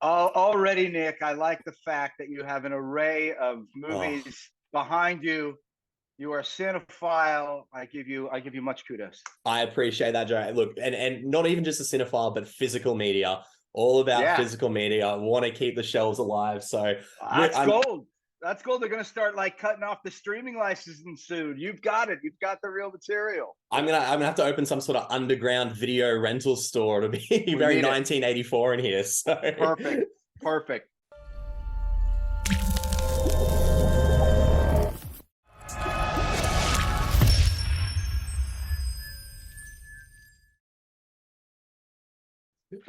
Already, Nick, I like the fact that you have an array of Oh, movies behind you. You are a cinephile. I give you much kudos. I appreciate that, Joe. Look, and not even just a cinephile, but physical media. All about Yeah, physical media. Want to keep the shelves alive. So look, that's gold. That's gold. They're going to start like cutting off the streaming licensing soon. You've got it. You've got the real material. I'm gonna have to open some sort of underground video rental store. It'll be We very need it. 1984 in here. So Perfect. Perfect.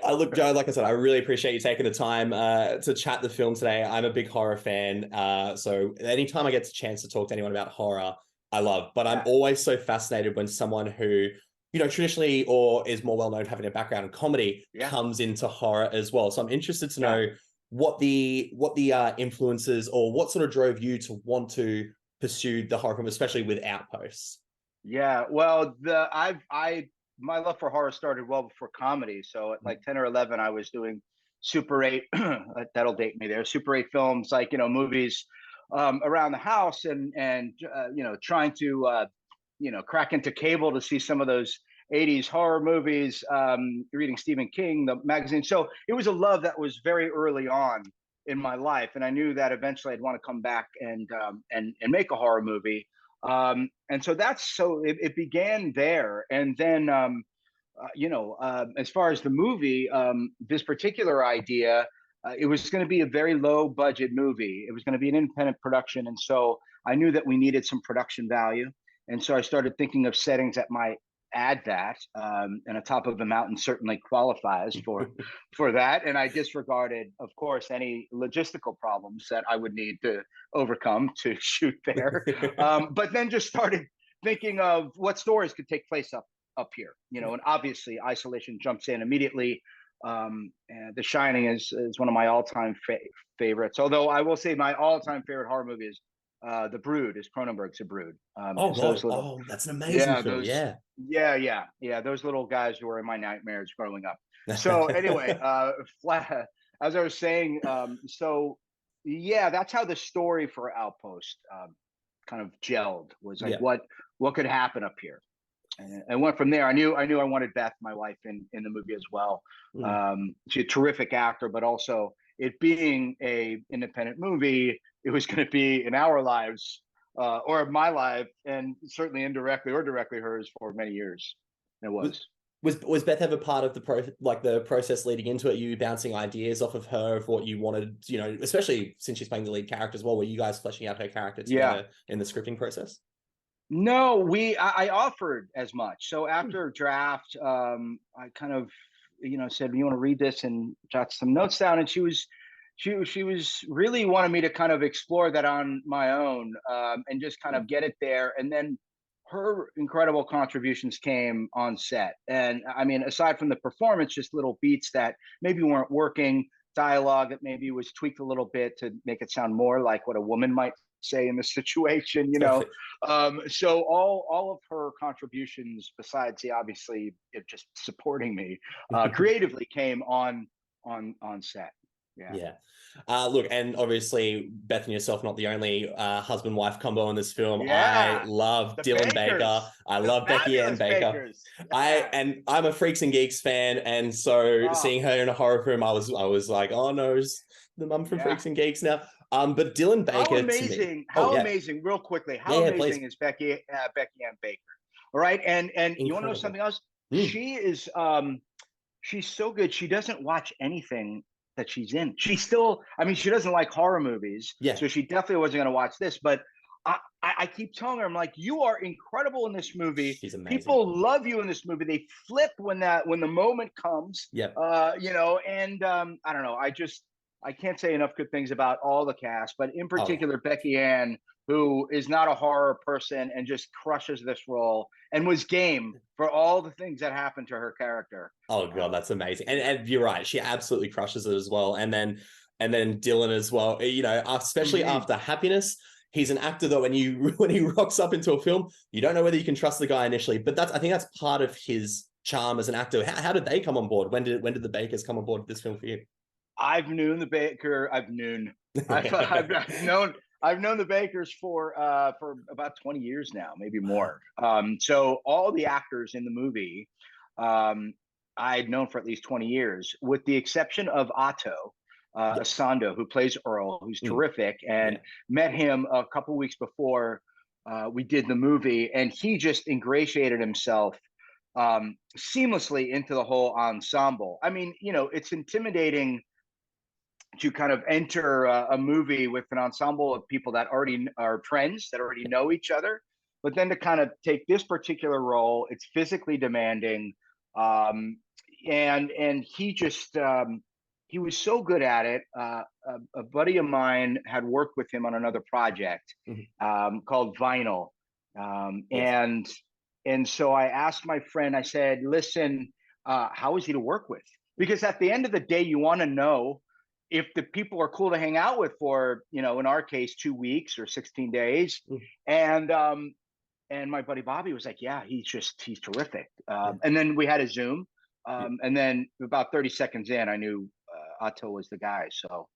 I look, Joe, like I said, I really appreciate you taking the time to chat the film today. I'm a big horror fan. So anytime I get a chance to talk to anyone about horror, I love. But I'm Yeah. always so fascinated when someone who, traditionally or is more well known having a background in comedy Yeah. comes into horror as well. So I'm interested to Yeah. know what the influences or what sort of drove you to want to pursue the horror film, especially with Outposts. Yeah. Well, the I my love for horror started well before comedy. So at like 10 or 11, I was doing Super 8. That'll date me there. Super 8 films, like, movies around the house, and trying to crack into cable to see some of those 80s horror movies, reading Stephen King, the magazine. So it was a love that was very early on in my life. And I knew that eventually I'd want to come back and make a horror movie. And so it began there. And then, as far as the movie, this particular idea, it was going to be a very low budget movie. It was going to be an independent production. And so I knew that we needed some production value. And so I started thinking of settings that might add that. And atop of a mountain certainly qualifies for that. And I disregarded, of course, any logistical problems that I would need to overcome to shoot there. But then just started thinking of what stories could take place up here, and obviously Isolation jumps in immediately. And The Shining is one of my all-time favorites. Although I will say my all-time favorite horror movie is The Brood, is Cronenberg's The Brood. Oh Those God! little, Oh, that's an amazing yeah, film. those, Yeah. yeah, those little guys who were in my nightmares growing up. So anyway, as I was saying, so yeah, that's how the story for Outpost kind of gelled. Was like, Yeah. what could happen up here, and went from there. I knew I wanted Beth, my wife, in the movie as well. Mm. She's a terrific actor, but also it being a independent movie, it was going to be in our lives, or my life, and certainly indirectly or directly hers for many years. It Was was. was Beth ever part of the process leading into it? You bouncing ideas off of her of what you wanted, especially since she's playing the lead character as well. Were you guys fleshing out her character Yeah. together in the scripting process? No, I offered as much. So Hmm. after draft, I kind of, said, "You want to read this?" and jot some notes down. And she was really wanting me to kind of explore that on my own, and just kind Hmm. of get it there. And then her incredible contributions came on set. And I mean, aside from the performance, just little beats that maybe weren't working, dialogue that maybe was tweaked a little bit to make it sound more like what a woman might say in this situation. So all of her contributions, besides obviously just supporting me creatively, came on set. Yeah. Yeah. Look, and obviously Beth and yourself not the only husband wife combo in this film. I Yeah. love The Dylan Baker. Bakers, I the love Becky Ann fabulous Baker. Bakers. I Yeah. and I'm a Freaks and Geeks fan, and so Oh, seeing her in a horror film, I was like, oh no, it's the mum from yeah. Freaks and Geeks now. But Dylan How Baker to me. amazing! Oh How yeah, amazing! Real quickly, yeah, how yeah, please. amazing is Becky Ann Baker? All right, and you want to know Incredible. something else? Mm, She's so good. She doesn't watch anything that she's in. She still, I mean, she doesn't like horror movies, yeah, so she definitely wasn't going to watch this. But I keep telling her, I'm like, you are incredible in this movie. she's amazing. People love you in this movie. They flip when the moment comes. Yep. And I don't know. I can't say enough good things about all the cast, but in Oh, particular Becky Ann, who is not a horror person and just crushes this role and was game for all the things that happened to her character. oh God, Um, that's amazing. And yeah. and you're right, she absolutely crushes it as well. And then Dylan as well. Especially Mm-hmm. after Happiness, he's an actor that when you when he rocks up into a film, you don't know whether you can trust the guy initially. But I think that's part of his charm as an actor. How did they come on board? When did the Bakers come on board with this film for you? I've known the Baker. I've known the Bakers for about 20 years now, maybe Wow. more. So all the actors in the movie, um, I'd known for at least 20 years, with the exception of Otto Yeah. Asando, who plays Earl, who's Mm. terrific, and Yeah. met him a couple weeks before we did the movie, and he just ingratiated himself seamlessly into the whole ensemble. I mean, it's intimidating to kind of enter a movie with an ensemble of people that already are friends, that already know each other, but then to kind of take this particular role, it's physically demanding, um, and he was so good at it. A buddy of mine had worked with him on another project Mhm. called Vinyl, Yes. and so I asked my friend. I said, "Listen, how is he to work with?" Because at the end of the day, you want to know if the people are cool to hang out with for, in our case, 2 weeks or 16 days. Mm. And my buddy Bobby was like, yeah, he's terrific. Yeah. And then we had a Zoom. Yeah. And then about 30 seconds in, I knew Otto was the guy. So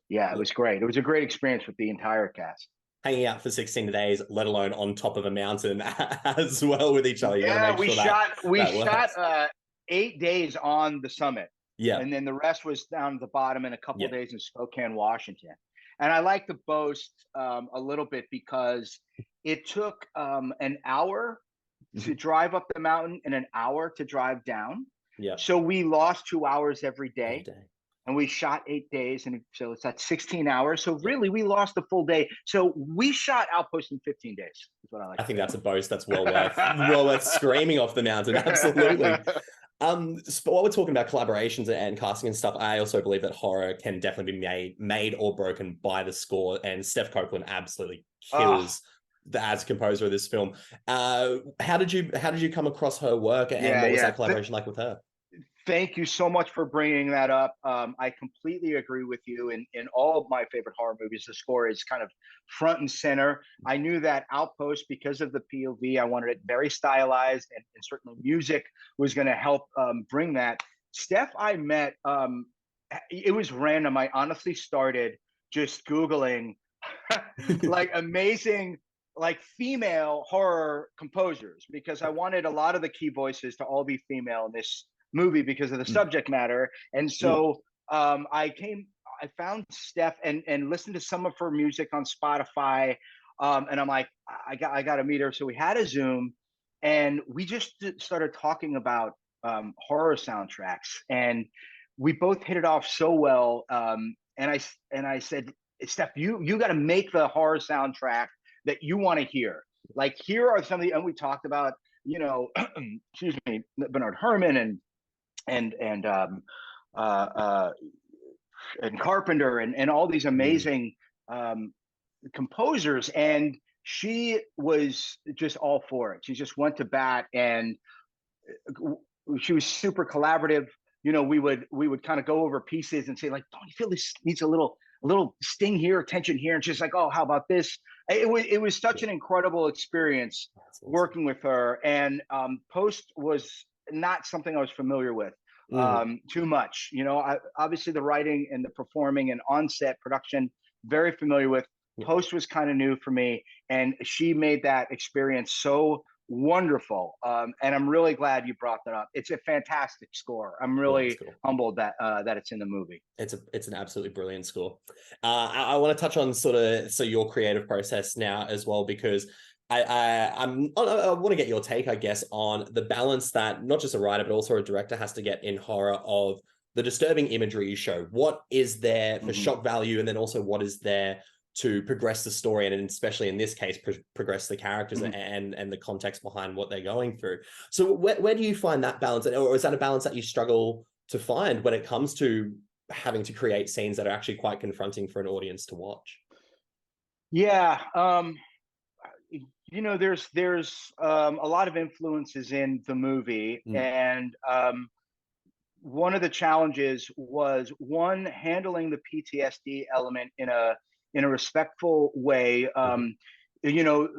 yeah, it was great. It was a great experience with the entire cast. Hanging out for 16 days, let alone on top of a mountain as well with each other. You got to Yeah, make sure that we that shot works. 8 days on the summit, Yeah. and then the rest was down at the bottom and a couple Yeah. of days in Spokane, Washington. And I like to boast a little bit because it took an hour to Mhm. drive up the mountain and an hour to drive down. Yeah. So we lost 2 hours every Every day, day. and we shot 8 days, and so it's at 16 hours. So Yeah. really, we lost a full day. So we shot Outpost in 15 days. Is what I like I to think that's a say. boast that's well worth screaming off the mountain. Absolutely. So while we're talking about collaborations and casting and stuff, I also believe that horror can definitely be made or broken by the score. And Steph Copeland absolutely Oh, kills as composer of this film. How did you come across her work, and yeah, what was yeah. that collaboration like with her? Thank you so much for bringing that up. I completely agree with you. In all of my favorite horror movies, the score is kind of front and center. I knew that Outpost, because of the POV, I wanted it very stylized, and certainly music was going to help bring that. Steph, I met, it was random. I honestly started just Googling like amazing like female horror composers, because I wanted a lot of the key voices to all be female in this movie because of the Mm, subject matter. And mm, so I found Steph and listened to some of her music on Spotify. And I'm like, I got to meet her. So we had a Zoom, and we just started talking about horror soundtracks, and we both hit it off so well. And I said, Steph, you got to make the horror soundtrack that you want to hear. Like, here are some of the, and we talked about, excuse me, Bernard Herrmann and and um, uh, uh, and Carpenter and all these mm. amazing um, composers, and she was just all for it. She just went to bat, and she was super collaborative. We would kind of go over pieces and say, like, don't you feel this needs a little sting here, tension here? And she's like, oh, how about this? It was such Yeah, an incredible experience that's awesome. working with her. And Post was not something I was familiar with Mm, too much. Obviously the writing and the performing and on-set production, very familiar with. yeah, Post was kind of new for me, and she made that experience so wonderful. And I'm really glad you brought that up. It's a fantastic score. I'm yeah, it's really cool. humbled that it's in the movie. It's an absolutely brilliant score. I want to touch on sort of your creative process now as well, because I want to get your take, I guess, on the balance that not just a writer but also a director has to get in horror of the disturbing imagery you show. What is there for Mhm. shock value, and then also what is there to progress the story, and especially in this case, progress the characters Mhm. and the context behind what they're going through. So where do you find that balance, or is that a balance that you struggle to find when it comes to having to create scenes that are actually quite confronting for an audience to watch? Yeah. There's a lot of influences in the movie, Mm, and one of the challenges was, one, handling the PTSD element in a respectful way. mhm, You know,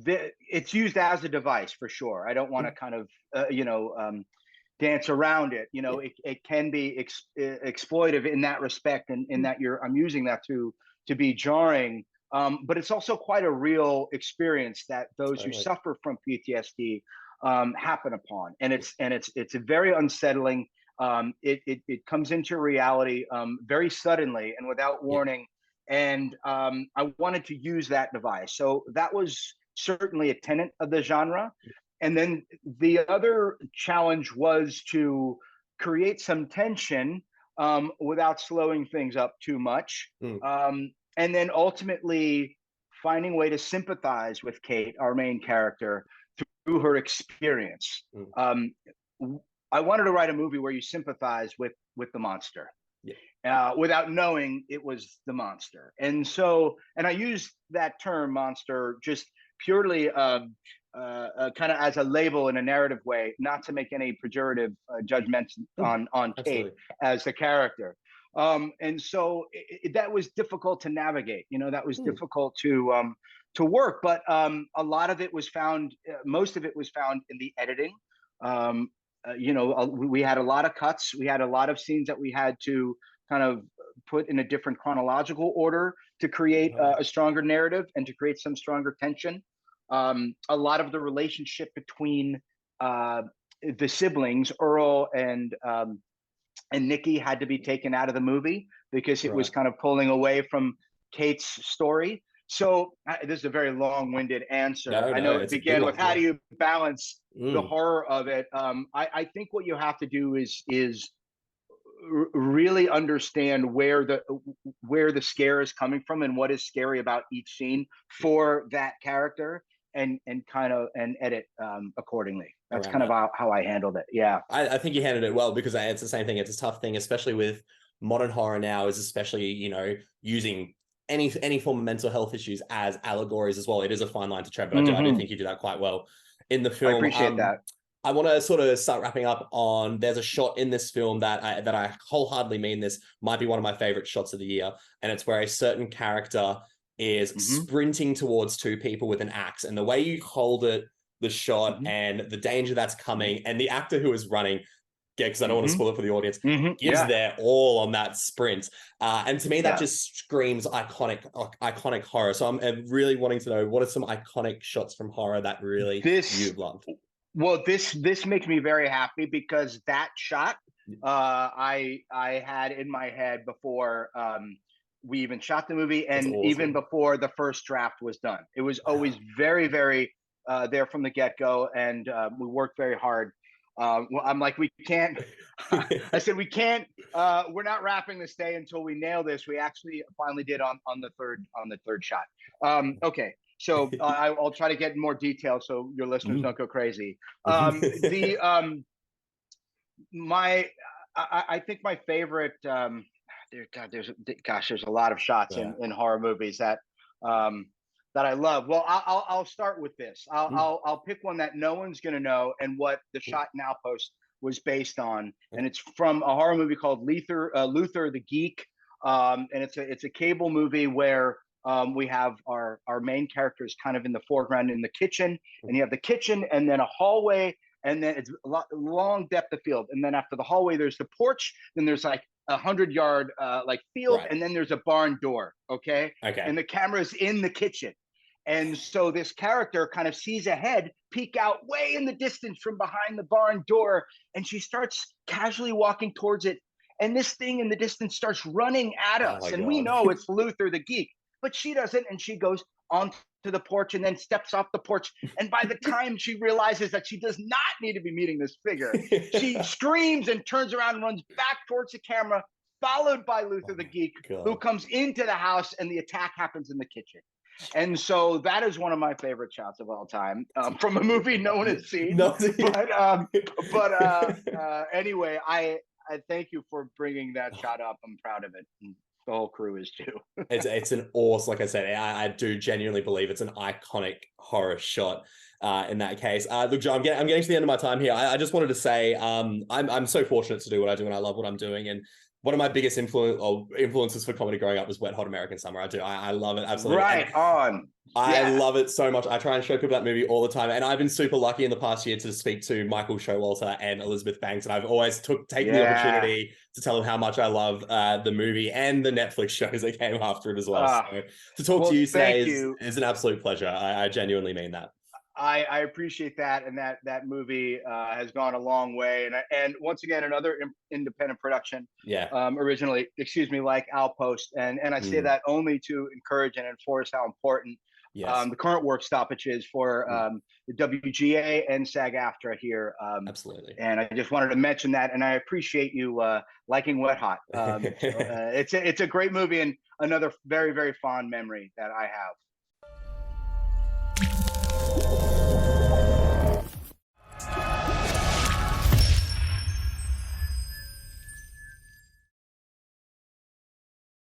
it's used as a device for sure. I don't want to mm, kind of dance around it. You know, it can be exploitive in that respect, and in that I'm using that to be jarring. But it's also quite a real experience that those who suffer from PTSD happen upon, and it's a very unsettling. It comes into reality very suddenly and without warning. And I wanted to use that device, so that was certainly a tenet of the genre. And then the other challenge was to create some tension without slowing things up too much. And then ultimately finding a way to sympathize with Kate, our main character, through her experience. I wanted to write a movie where you sympathize with the monster. Without knowing it was the monster. And I use that term monster just purely kind of as a label in a narrative way, not to make any pejorative judgments on Kate as the character. And so that was difficult to navigate. You know, that was difficult to work. But a lot of it was found, most of it was found in the editing. You know, we had a lot of cuts. We had a lot of scenes that we had to kind of put in a different chronological order to create a stronger narrative and to create some stronger tension. A lot of the relationship between the siblings, Earl and Nikki, had to be taken out of the movie because it was kind of pulling away from Kate's story. So this is a very long-winded answer. I know it began with how do you balance the horror of it. I think what you have to do is really understand where the scare is coming from and what is scary about each scene for that character, and edit accordingly. That's kind of how I handled it. Yeah, I think you handled it well, because it's the same thing. It's a tough thing, especially with modern horror now, is especially, you know, using any form of mental health issues as allegories as well. It is a fine line to tread, but I do think you do that quite well in the film. I appreciate that. I want to sort of start wrapping up on, there's a shot in this film that I wholeheartedly mean this might be one of my favorite shots of the year. And it's where a certain character is sprinting towards two people with an axe. And the way you hold it, the shot and the danger that's coming, and the actor who is running, because I don't want to spoil it for the audience, gives their all on that sprint. And to me, that just screams iconic horror. So I'm really wanting to know, what are some iconic shots from horror that really you've loved? Well, this makes me very happy, because that shot I had in my head before we even shot the movie, and even before the first draft was done. It was always very, very there from the get-go, and we worked very hard. Well, I'm like, we can't. I said we can't. We're not wrapping this day until we nail this. We actually finally did on the third shot. Okay. So I'll try to get in more detail so your listeners don't go crazy. I think my favorite. There's a lot of shots in horror movies that I love. Well, I'll start with this. I'll pick one that no one's gonna know, and what the shot in Outpost was based on, and it's from a horror movie called Luther the Geek, and it's a cable movie where we have our main characters kind of in the foreground in the kitchen, and you have the kitchen and then a hallway, and then it's a long depth of field, and then after the hallway there's the porch, then there's like 100-yard like field, and then there's a barn door. Okay, and the camera's in the kitchen, and so this character kind of sees a head peek out way in the distance from behind the barn door, and she starts casually walking towards it, and this thing in the distance starts running at us, and we know it's Luther the Geek. But she doesn't, and she goes onto the porch and then steps off the porch. And by the time she realizes that she does not need to be meeting this figure, she screams and turns around and runs back towards the camera, followed by Luther the Geek, who comes into the house, and the attack happens in the kitchen. And so that is one of my favorite shots of all time, from a movie no one has seen. Anyway, I thank you for bringing that shot up. I'm proud of it. The whole crew is too. It's an awesome, like I said, I do genuinely believe it's an iconic horror shot in that case. Look, Joe, I'm getting to the end of my time here. I just wanted to say I'm so fortunate to do what I do, and I love what I'm doing. And one of my biggest influences for comedy growing up was Wet Hot American Summer. I love it absolutely. Right on. I Yeah. love it so much. I try and show people that movie all the time. And I've been super lucky in the past year to speak to Michael Showalter and Elizabeth Banks. And I've always taken the opportunity to tell them how much I love the movie and the Netflix shows that came after it as well. So to talk to you today is an absolute pleasure. I genuinely mean that. I appreciate that, and that movie has gone a long way. And once again, another independent production. Yeah. Originally, like Outpost, and I say that only to encourage and enforce how important the current work stoppage is for the WGA and SAG-AFTRA here. Absolutely. And I just wanted to mention that, and I appreciate you liking Wet Hot. It's a great movie and another very, very fond memory that I have.